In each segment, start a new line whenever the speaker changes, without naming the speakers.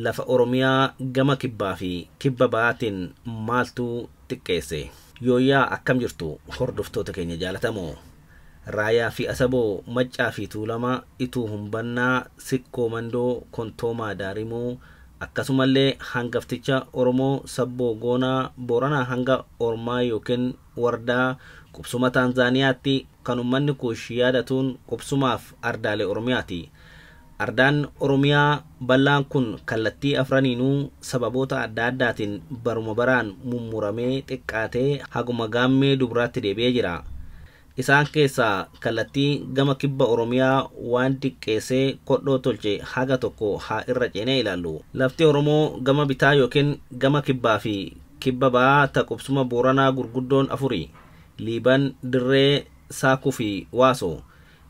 lafa Oromiyaa gama kibbaa fi kibba ba'aatiin maaltu xiqqeesse? Yooyaa akkam jirtu hordoftoota keenya jaalatamoo. Raayaa fi Asaboo, Maccaa fi Tuulamaa, Ituu Humbannaa, Sikkoo Mandoo, Kontoomaa Daarimoo, akkasumallee hangafticha Oromoo Sabboo Goonaa Booranaa hanga Ormaa yookiin Wardaa qubsuma Taanzaaniyaatti kan ummanni kuush yaadatuun qubsumaaf ardaalee Oromiyaati. Ardaan Oromiyaa bal'aan kun kallattii afraniinuu sababoota adda addaatiin baruma baraan mummuramee xiqqaatee haguma gaammee dubaraatti deebi'ee jira. Isaan keessaa kallattii gama kibba Oromiyaa waan xiqqeessee kodhoo tolche haga tokko haa irra ceenee ilaallu. Lafti Oromoo gama bitaa yookiin gama kibbaa fi kibba ba'aa ta qubsuma Booranaa gurguddoon afuri: Liiban, Dirree, Saakuu fi Waasoo.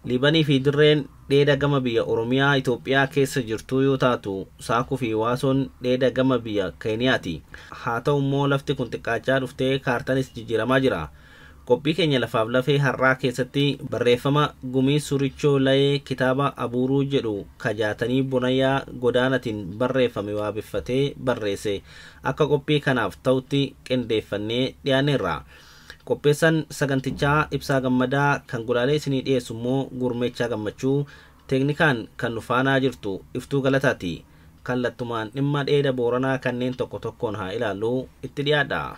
Liibanii fi Dirreen dheeda gama biyya Oromiyaa Itoophiyaa keessa jirtu yoo taatu, Saakuu fi Waasoon dheeda gama biyya Keeniyaati. Haa ta'u immoo lafti kun xiqqaachaa dhuftee kaartanis jijjiiramaa jira. Qophii keenya lafaaf lafee har'aa keessatti barreeffama Gumii Surichoo Layee kitaaba Abuuruu jedhu kajaatanii Bonayyaa Godaanatiin barreeffame waabeffatee barreesse akka qophii kanaaf ta'utti qindeeffannee dhiyaanneerra. Qopheessan sagantichaa Ibsaa Gammadaa, kan gulaalee isinii dhiyeessu immoo Gurmeechaa Gammachuu, teeknikaan kan nu faanaa jirtu Iftuu Galataati. Kallattumaan dhimma dheeda Booranaa kanneen tokko tokkoon haa ilaallu, itti dhiyaadha.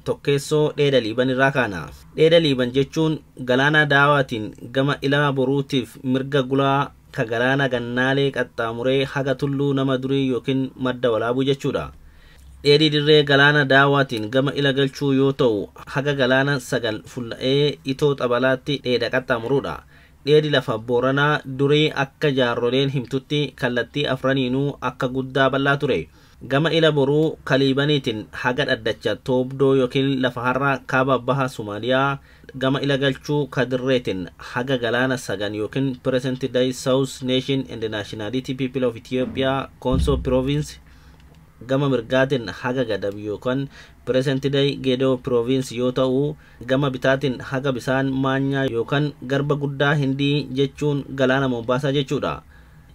Tokkeessoo dheeda Liiban irraa kaana. Dheeda Liiban jechuun galaana daawaatiin gama ilaa boruutiif mirga gulaa ka galaana gannaalee qaxxaamuree haga tulluu nama durii yookiin madda walaabuu jechuudha. Dheedi Dirree galaana daawaatiin gama ila galchuu yoo ta'u, haga galaana sagal fulla'ee Itoo Xabalaatti dheeda qaxxaamuruudha. Dheedi lafa Booranaa durii akka jaarroleen himtutti kallattii afraniinuu akka guddaa bal'aa ture. Gama ila boruu Kaliibaniitiin haga dhaddacha Toobdoo yookiin lafa har'a kaaba baha Somaaliyaa, gama ila galchuu Kadirreetiin haga galaana sagan yookiin Present Day South Nation and Nationality People of Ethiopia Konso Province, gama mirgaatiin haga Gadab yookaan Present Day Gedo Province yoo ta'u, gama bitaatiin haga bisaan Maanyaa yookaan garba guddaa Hindii jechuun galaana Mombaasaa jechuudha.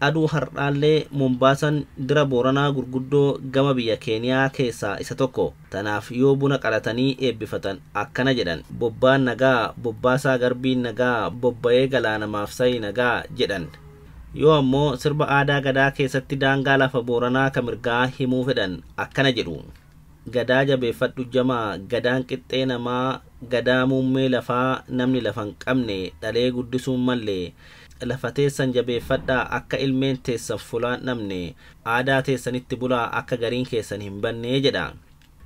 Aduu har'aallee Mombaasan dira Booranaa gurguddoo gama biyya Keeniyaa keessaa isa tokko. Tanaaf yoo buna qalatanii eebbifatan akkana jedhan: bobbaan nagaa, bobbaasaa garbiin nagaa, bobba'ee galaanamaaf sa'i nagaa jedhan. Yoo ammoo sirba aadaa Gadaa keessatti daangaa lafa Booranaa ka mirgaa himuu fedhan akkana jedhu: Gadaa jabeeffadhu jamaa, gadaan qixxee namaa, gadaa muummee lafaa, namni lafan qabne dhalee guddisuun mallee. Lafa teessan jabeeffadhaa akka ilmeen teessan fulaan namne, aadaa teessanitti bulaa akka gariin keessan hin banne jedha.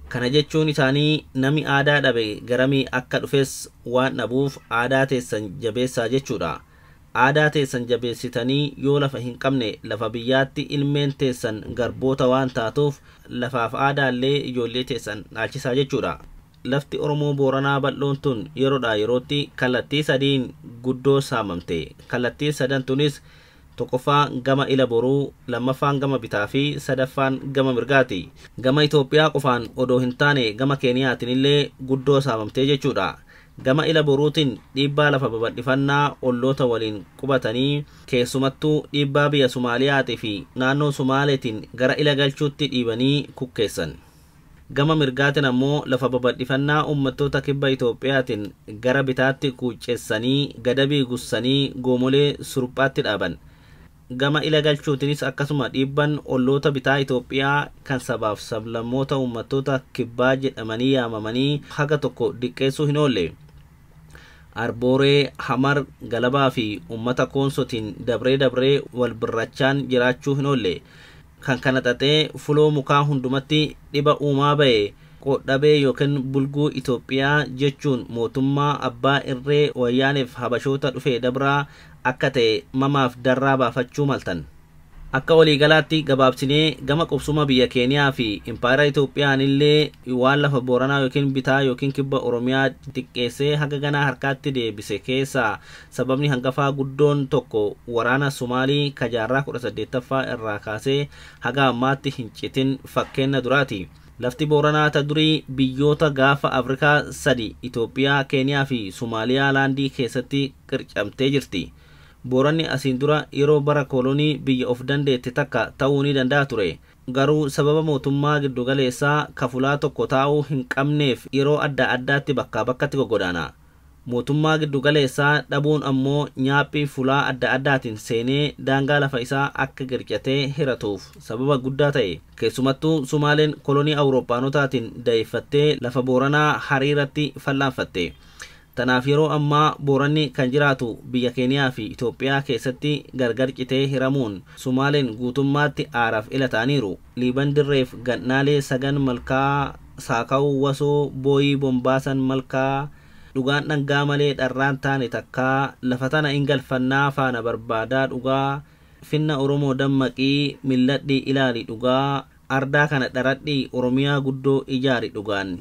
Kana jechuun isaanii nami aadaa dhabe garamii akka dhufes waan dhabuuf aadaa teessan jabeessaa jechuudha. Aadaa teessan jabeessitanii yoo lafa hin qabne lafa biyyaatti ilmeen teessan garboota waan taatuuf lafaaf aadaallee ijoollee teessan dhaalchisaa jechuudha. Lafti Oromoo Booranaa bal'oon tun yeroodhaa yerootti kallattii sadiin guddoo saamamte. Kallattii sadan tunis tokkoffaan gama ila boruu, lammaffaan gama bitaa fi sadaffaan gama mirgaati. Gama Itoophiyaa qofaan odoo hin taane gama Keeniyaatiin illee guddoo saamamtee jechuudha. Gama ila boruutiin dhiibbaa lafa babal'ifannaa olloota waliin qubatanii, keessumattuu dhiibbaa biyya Somaaliyaatii fi naannoo Somaaleetiin gara ila galchuutti dhiibanii kukkeessan. Gama mirgaatiin ammoo lafa babal'ifannaa uummattoota kibba Itoophiyaatiin gara bitaatti kuucceessanii gadabii gussanii goomolee suruphaatti dhaaban. Gama ila galchuutinis akkasuma dhiibban olloota bitaa Itoophiyaa kan sabaaf sablammoota uummattoota kibbaa jedhamanii yaamamanii haga tokko diqqeessuu hin oolle. Arbooree, Hamar, Galabaa fi uummata Koonsotiin dabree wal birrachaan jiraachuu hin oolle. Kan kana xaxee fuloo mukaa hundumatti dhiba uumaa ba'e qodhabee yookiin bulguu Itoophiyaa jechuun mootummaa abbaa irree wayyaaneef habashoota dhufee dabraa akka ta'e mamaaf darraa baafachuu maltan. Akka waliigalaatti gabaabsinee gama qubsuma biyya Keeniyaa fi impaayera Itoophiyaan illee waan lafa Booranaa yookiin bitaa yookiin kibba Oromiyaa xiqqeessee haga ganaa harkaatti deebise keessaa sababni hangafaa guddoon tokko waraana Somaalii ka jaarraa 18ffaa irraa kaasee haga ammaatti hin citin fakkeenya duraati. lafti booranaa ta durii biyyoota gaafa Afrikaa sadi Itoophiyaa, Keeniyaa fi Somaaliyaa laandii keessatti qircamtee jirti. Booranni asiin dura yeroo bara kolonii biyya of dandeette takka ta'uu ni danda'a ture. Garuu sababa mootummaa giddugaleessaa kafulaa tokko taa'uu hin qabneef yeroo adda addaatti bakkaa bakkatti goggodaana. Mootummaa giddugaleessaa dhabuun ammoo nyaaphii fulaa adda addaatiin seenee daangaa lafa isaa akka qircatee hiratuuf sababa guddaa ta'e. Keessumattuu Sumaaleen kolonii Awurooppaanotaatiin dayeeffattee lafa Booranaa hariiratti fal'aanfatte. Tanaaf yeroo ammaa Booranni kan jiraatu biyya Keeniyaa fi Itoophiyaa keessatti gargar citee hiramuun Sumaaleen guutummaatti aaraaf ila ta'aniiru. Liiban dirreef gannaalee sagan malkaa saaka'uu wasoo booyii bombaasan malkaa dhugaan dhangaa malee dharraan taane takkaa lafa tana ingalfannaa faana barbaadaa dhugaa finna Oromoo dammaqii milladhii ilaali dhugaa ardaa kana dharadhii Oromiyaa guddoo ijaari dhugaan.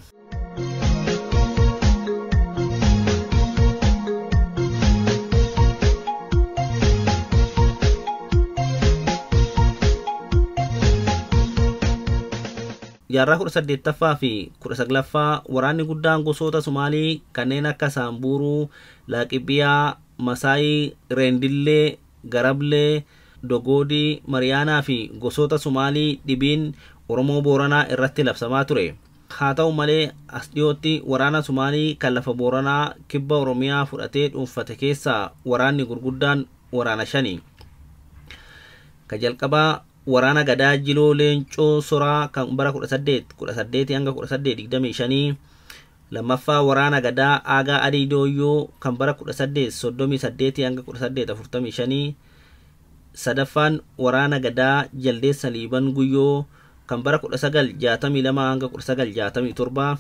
Jaarraa 18ffaa fi 19ffaa waraanni guddaan gosoota Sumaalii kanneen akka Saamburuu, Laaqibiyaa, Masaayii, Reendillee, Garablee, Dogoodii, Mariyaanaa fi gosoota Sumaalii dhibiin Oromoo Booranaa irratti labsamaa ture. Haa ta'u malee as dhiyootti waraana Sumaalii kan lafa Booranaa kibba Oromiyaa fudhatee dhuunfate keessaa waraanni gurguddaan waraana 5. Ka jalqabaa waraana Gadaa Jiloo Leencoo Soraa kan bara 18 hanga 1825. Lammaffaa waraana Gadaa Aagaa Adii Dooyyoo kan bara 1838 hanga 1845. Sadaffaan waraana Gadaa Jaldeessa Liiban Guyyoo kan bara 1962 hanga 1967.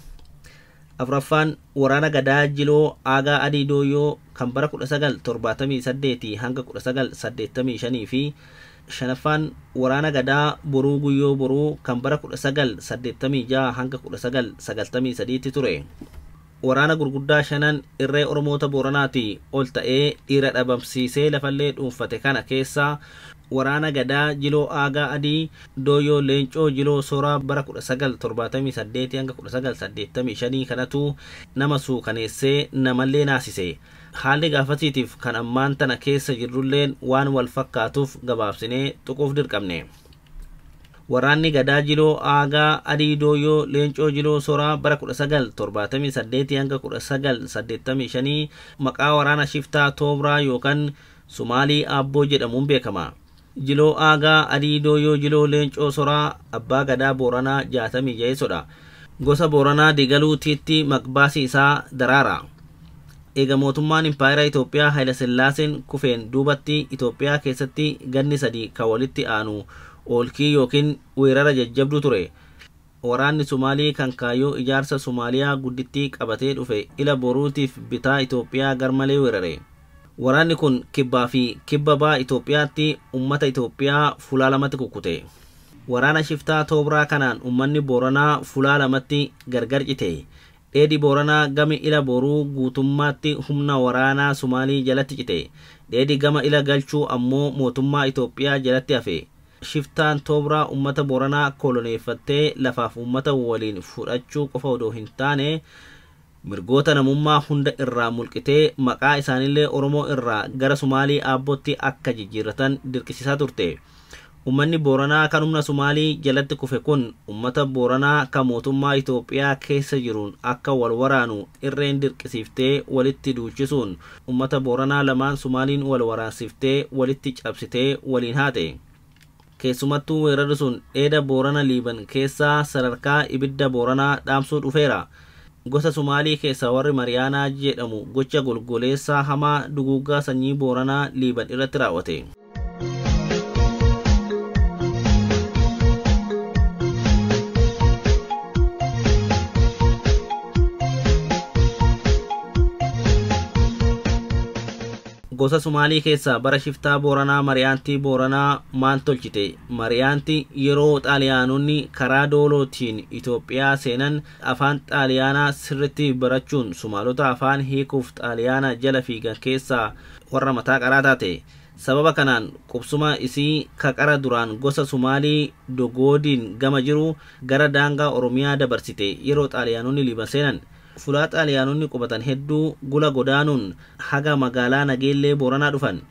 Afraffaan waraana Gadaa Jiloo Aagaa Adii Dooyyoo kan bara 1978 hanga 1985 fi shanaffaan waraana Gadaa Boruu Guyyoo Boruu kan bara 1986 hanga 1993 ture. Waraana gurguddaa shanan irree Oromoota Booranaati ol ta'ee dhiira dhabamsiisee lafallee dhuunfate kana keessa waraana Gadaa Jiloo Aagaa Adii Dooyyoo Leencoo Jiloo Soraa bara 1978 hanga 1985 kanatu nama suukaneessee namallee naasise. Haalli gaafatiitiif kan ammaan tana keessa jirrulleen waan wal fakkaatuuf gabaabsinee tuquuf dirqamne. Waraanni Gadaa Jiloo Aagaa Adii Dooyyoo Leencoo Jiloo Soraa bara 1978 hanga 1985 maqaa waraana shiftaa Toobraa yookaan Sumaalii Aabboo jedhamuun beekama. Jiloo Aagaa Adii Dooyyoo Jiloo Leencoo Soraa abbaa Gadaa Booranaa 66dha. Gosa Booranaa Digaluutiitti maqbaasi isaa Daraara. Eega mootummaan Impaayera Itoophiyaa Haayila Sillaaseen kufeen duubatti Itoophiyaa keessatti ganni 3 kan walitti aanu oolkii yookiin weerara jajjabdu ture. Waraanni Sumaalii kan kaayyoo ijaarsa Somaaliyaa guddittii qabatee dhufe ila boruutiif bitaa Itoophiyaa garmalee weerare. Waraanni kun kibbaa fi kibba baa Itoophiyaatti ummata Itoophiyaa fulaa lamatti kukkute. Waraana shiftaa Toobraa kanaan ummanni Booranaa fulaa lamatti gargar cite. Dheedi Booranaa gama ila boruu guutummaatti humna waraanaa Sumaalii jalatti cite. Dheedi gama ila galchuu ammoo mootummaa Itoophiyaa jalatti hafe. Shiftaan Toobraa ummata Booranaa koloneeffattee lafaaf ummata waliin fudhachuu qofa odoo hin taane mirgoota namummaa hunda irraa mulqitee maqaa isaanillee Oromoo irraa gara Sumaalii Aabbootti akka jijjiirratan dirqisiisaa turte. Ummanni Booranaa kan humna Sumaalii jalatti kufe kun ummata Booranaa kan mootummaa Itoophiyaa keessa jiruun akka wal waraanu irreen dirqisiiftee walitti duulchisuun ummata Booranaa lamaan Sumaaliin wal waraansiftee walitti cabsitee waliin haate. Keessumattuu weerarri sun dheeda Boorana Liiban keessaa sadarkaa ibidda Booranaa dhaamsuu dhufeera. Gosa Sumaalii keessa warri Mariyaanaa jedhamu gocha golgoleessaa hamaa duguuggaa sanyii Booranaa Liiban irratti raawwate. Gosa Sumaalii keessa bara shiftaa Booranaa Mariyaantii Booranaa maan tolchite. Mariyaantii yeroo Xaaliyaanonni karaa doolootiin Itoophiyaa seenan afaan Xaaliyaanaa sirritti barachuun Sumaalota afaan hiikuuf Xaaliyaana jala fiigan keessaa warra mataa qaraa taate. sababa kanaan qubsuma isii kaqara duraan gosa Sumaalii Dogoodiin gama jiru gara daangaa Oromiyaa dabarsite yeroo xaaliyaanonni Liiban seenan. Fulaa xaaliyaanonni qubatan hedduu gula godaanuun haga magaalaa Nageellee Booranaa dhufan.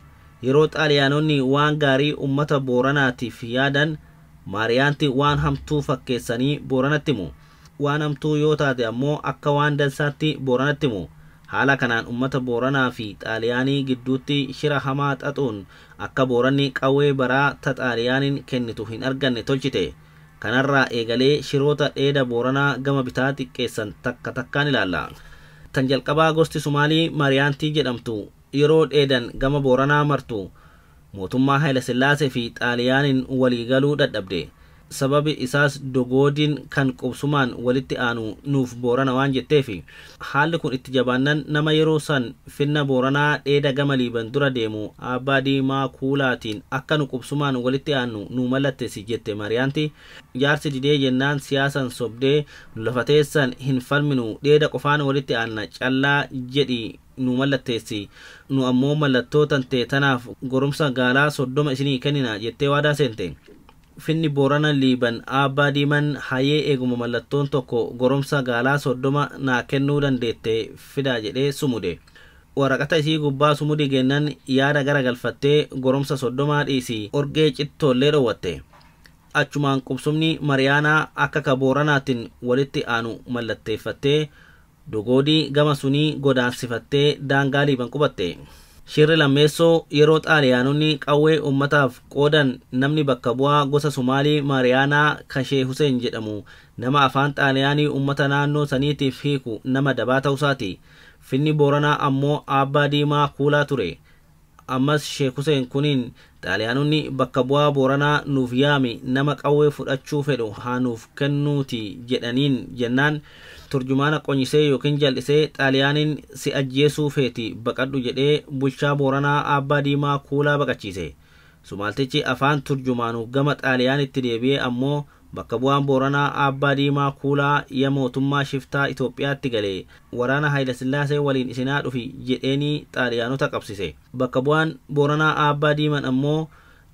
Yeroo xaaliyaanonni waan gaarii ummata Booranaatiif yaadan Maariyaanti waan hamtuu fakkeessanii Booranatti himu. Waan hamtuu yoo taate ammoo akka waan dansaatti Booranatti himu. Haala kanaan ummata Booranaa fi xaaliyaanii gidduutti shira hamaa xaxuun akka Booranni qawwee baraa ta xaaliyaaniin kennitu hin arganne tolchite. Kanarraa eegalee shiroota dheeda Booranaa gama bitaa xiqqeessan takka takkaan ilaalla. Tan jalqabaa gosti Sumaalii Maariyaantii jedhamtu yeroo dheedan gama Booranaa martu mootummaa Haayile Sillaasee fi xaaliyaaniin waliigaluu dadhabde. Sababi isaas Dogoodiin kan qubsumaan walitti aanu nuuf Boorana waan jetteefi. Haalli kun itti jabaannan nama yeroo san finna Booranaa dheeda gama Liiban dura deemu Abbaa Diimaa Kuulaatiin akka nu qubsumaan walitti aanu nu mallatteessi jette Maariyaanti. Jaarsi didee jennaan siyaasan sobdee nu lafateessan hin falminu dheeda qofaan walitti aanna callaa jedhi nu mallatteessi. Nu ammoo mallattoo tante tanaaf gorumsa gaalaa 30 isinii kennina jettee waadaa seente. Finni Boorana Liiban Abbaa Diiman hayee eeguma mallattoon tokko goromsa gaalaa 30 naa kennuu dandeette fidaa jedhee sumude. Waraqata isii gubbaa sumudi gennan yaada gara galfattee goromsa 30 dhiisi orgee cittollee dhoowwatte. Achumaan qubsumni Mariyaanaa akka ka Booranaatiin walitti aanu mallatteeffattee Dogoodii gama sunii godaansifattee daangaa Liiban qubatte. Shirri lammeessoo yeroo xaaliyaanonni qawwee ummataaf qoodan namni bakka bu'aa gosa Sumaalii Maariyaanaa Kashee Huseen jedhamu nama afaan xaaliyaanii ummata naannoo saniitiif hiiku nama dabaa ta'usaati. Finni Booranaa ammoo Abbaa Diimaa Kuulaa ture. Ammas Sheek Huseen kuniin xaaliyaanonni bakka bu'aa Booranaa nuuf yaami nama qawwee fudhachuu fedhu haa nuuf kennuuti jedhaniin jennaan turjumaana qonyisee yookiin jal'isee xaaliyaaniin si ajjeesuu feeti baqadhu jedhee bulchaa Booranaa Abbaa Diimaa Kuulaa baqachiise. Sumaaltichi afaan turjumaanu gama xaaliyaanitti deebi'ee ammoo bakka bu'aan Booranaa Abbaa Diimaa Kuulaa ya mootummaa shiftaa Itoophiyaatti galee waraana Haayile Sillaasee waliin isinaa dhufi jedheenii xaaliyaanota qabsise. Bakka bu'aan Booranaa Abbaa Diiman ammoo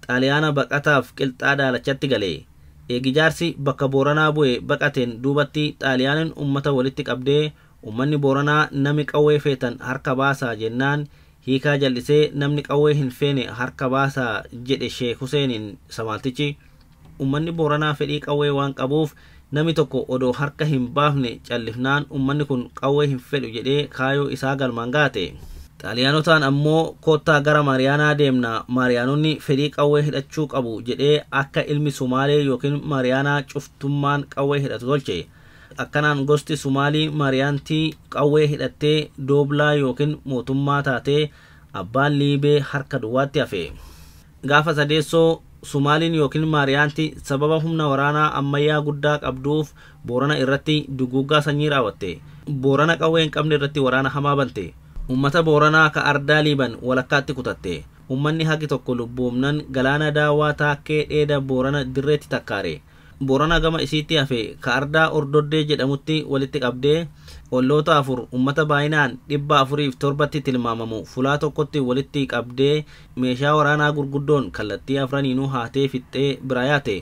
xaaliyaana baqataaf qilxaa daalachatti galee. Eegijaarsi bakka Booranaa bu'e baqateen duubatti xaaliyaaniin ummata walitti qabdee ummanni Booranaa nami qawwee feetan harka baasaa jennaan hiikaa jal'isee namni qawwee hin feene harka baasaa jedhe Sheek Huseeniin Samaaltichi. Ummanni Booranaa fedhii qawwee waan qabuuf nami tokko odoo harka hin baafne callifnaan ummanni kun qawwee hin fedhu jedhee kaayoo isaa galmaan gaate. Xaaliyaanotaan ammoo koottaa gara Maariyaanaa deemna Maariyaanonni fedhii qawwee hidhachuu qabu jedhee akka ilmi Sumaalee yookiin Maariyaanaa cuftummaan qawwee hidhatu tolche. Akkanaan gosti Sumaalii Maariyaantii qawwee hidhattee dooblaa yookiin mootummaa taatee abbaan Liibee harka duwwaatti hafe. Gaafa sadeessoo Sumaaliin yookiin Maariyaanti sababa humna waraanaa ammayyaa guddaa qabduuf Boorana irratti duguuggaa sanyii raawwatte. Boorana qawwee hin qabne irratti waraana hamaa bante. Ummata Booranaa ka ardaa Liiban walakkaatti kutatte. Ummanni haqi tokko lubbuumnan galaana daawwaa taakkee dheeda Boorana dirreetti takkaare. Boorana gama isiitti hafe ka ardaa Ordoddee jedhamutti walitti qabdee olloota 4 ummata baay'inaan 407tti tilmaamamu fulaa tokkotti walitti qabdee meeshaa waraanaa gurguddoon kallattii afraniinuu haatee fixxee biraa yaate.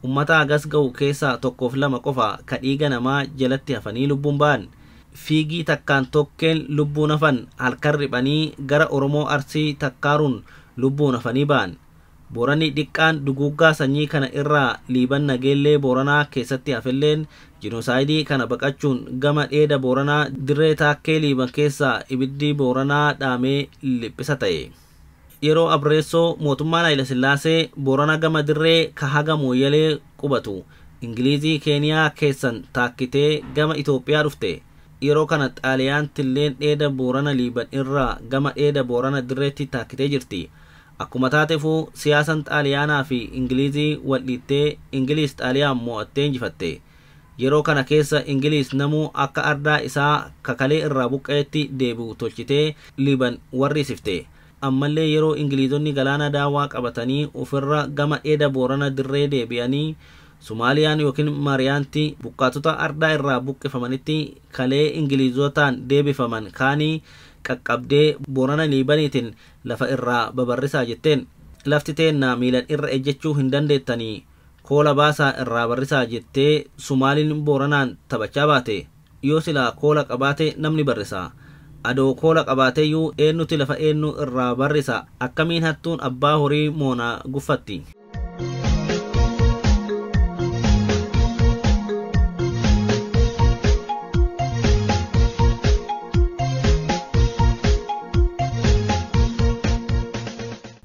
Ummata agas ga'u keessaa 1-2 qofa ka dhiiga namaa jalatti hafanii lubbuun ba'an. Fiigii takkaan tokkeen lubbuun hafan halkan riphanii gara Oromoo Arsii takkaaruun lubbuun hafanii ba'an. Booranni dhiqqaan duguuggaa sanyii kana irraa Liiban Nageellee Booranaa keessatti hafelleen jinosaayidii kana baqachuun gama dheeda Booranaa dirree taakkee Liiban keessaa ibiddi Booranaa dhaamee liphisa ta'e. Yeroo Abreessoo mootummaan Haayile Sillaasee Boorana gama dirree ka haga Mooyyalee qubatu Ingilizii Keeniyaa keessan taakkitee gama Itoophiyaa dhufte. Yeroo kana xaaliyaantilleen dheeda Boorana Liiban irraa gama dheeda Boorana dirreetti taakkitee jirti. Akkuma taateefuu siyaasan xaaliyaanaa fi Ingilizii wal dhiittee Ingiliis xaaliyaan mo'attee injifatte. Yeroo kana keessa Ingiliis namuu akka ardaa isaa kakalee irraa buqqeetti deebi'u tolchitee Liiban warriisifte. Ammallee yeroo Ingilizonni galaana daawwaa qabatanii ofirra gama dheeda Boorana dirree deebi'anii Sumaaliyaan yookiin Maariyaanti buqqaatota ardaa irraa buqqifamanitti kalee Ingilizotaan deebifaman kaanii qaqqabdee Boorana Liibaniitiin lafa irraa babarrisaa jetteen. Lafti teenna miilan irra ejjechuu hin dandeettanii koola baasaa irraa barrisaa jettee Sumaaliin Booranaan taphachaa baate. Yoo silaa koola qabaate namni barrisa. Adoo koola qabaateeyyuu eennuti lafa eennu irraa barrisa akkamiin hattuun abbaa horii moonaa guffatti.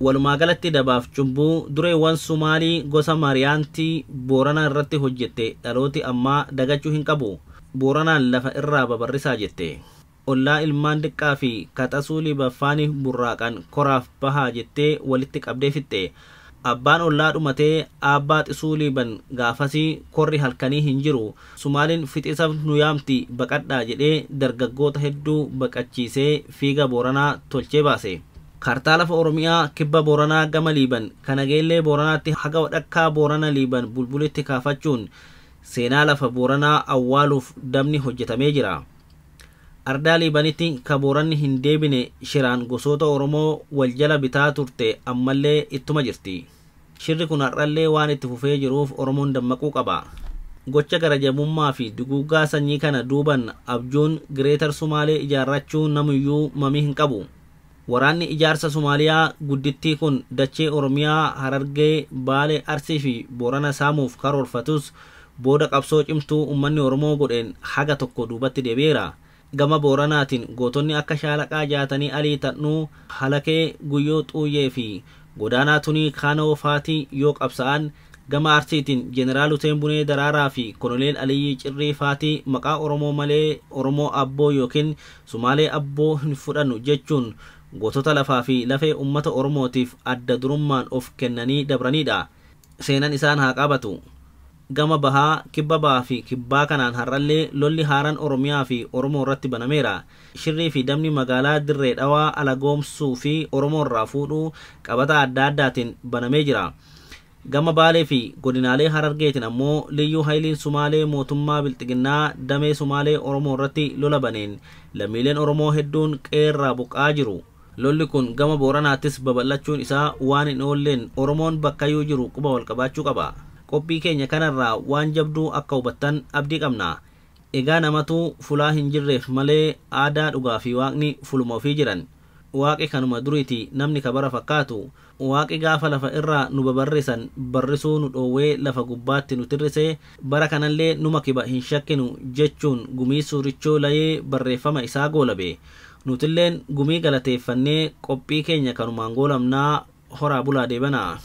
Walumaa galatti dabaaf cubbuu dureewwan Sumaalii gosa Mariyaantii Boorana irratti hojjette dhalooti ammaa dagachuu hin qabu. Booranaan lafa irraa babarrisaa jette. Ollaa ilmaan diqqaa fi kaxasuu libaffaanii burraaqan koraaf bahaa jettee walitti qabdee fixxe. Abbaan ollaa dhumatee abbaa xisuu liban gaafasii korri halkanii hin jiru. Sumaaliin fixisa nu yaamti baqadhaa jedhee dargaggoota hedduu baqachiisee fiiga Booranaa tolchee baase. Kartaa lafa Oromiyaa kibba Booranaa gama Liiban kana geellee Booranaatti haga wadhakkaa Boorana Liiban bulbulitti kaafachuun seenaa lafa Booranaa awwaaluuf dabni hojjetamee jira. Ardaa Liibanitti ka Booranni hin deebine shiraan gosoota Oromoo wal jala bitaa turte ammallee ittuma jirti. Shirri kun har'allee waan itti fufee jiruuf Oromoon dammaquu qaba. Gocha garajabummaa fi duguuggaa sanyii kana duuban abjuun Gireetar Sumaalee ijaarrachuu namuyyuu mamii hin qabu. Waraanni ijaarsa Somaaliyaa guddittii kun dachee Oromiyaa Harargee Baalee Arsii fi Boorana saamuuf karoorfatus booda qabsoo cimtuu ummanni Oromoo godheen haga tokko duubatti deebi'eera. Gama Booranaatiin gootonni akka Shaalaqaa Jaatanii Alii Tadhnuu, Halakee Guyyoo Xuuyyee fi Godaanaa Tunii Kaanoo Faatii yoo qabsa'an, gama Arsiitiin Jeneraal Huseen Bunee Daraaraa fi Koloneel Aliyyii Cirrii Faatii maqaa Oromoo malee Oromoo Abboo yookiin Sumaalee Abboo hin fudhannu jechuun gootota lafaa fi lafee ummata Oromootiif adda durummaan of kennanii dabranidha. Seenan isaan haa qabatu. Gama bahaa kibba bahaa fi kibbaa kanaan har'allee lolli haaraan Oromiyaa fi Oromoo irratti banameera. Shirrii fi damni magaalaa Dirree Dhawaa alagoomsuu fi Oromoo irraa fuudhuu qabata adda addaatiin banamee jira. Gama Baalee fi godinaalee Harargeetiin ammoo liyyuu hayliin Sumaalee mootummaa Bilxiginnaa damee Sumaalee Oromoo irratti lola baneen lammiileen Oromoo hedduun qeerraa buqqaa jiru. Lolli kun gama Booranaattis babal'achuun isaa waan hin oolleen Oromoon bakkayyuu jiru quba wal qabaachuu qaba. Qophii keenya kanarraa waan jabduu akka hubattan abdii qabna. Egaa namatu fulaa hin jirreef malee aadaa dhugaa fi waaqni fuluma ofii jiran. Waaqi kanuma duriiti namni kabara fakkaatu. Waaqi gaafa lafa irraa nu babarrisan barrisuu nu dhoowwee lafa gubbaatti nu tirrise bara kanallee numa kiba hin shakkinu jechuun gumii suurichoo layee barreeffama isaa goolabe. Nutilleen gumii galateeffannee qophii keenya kanumaan goolamnaa horaa bulaa deebanaa.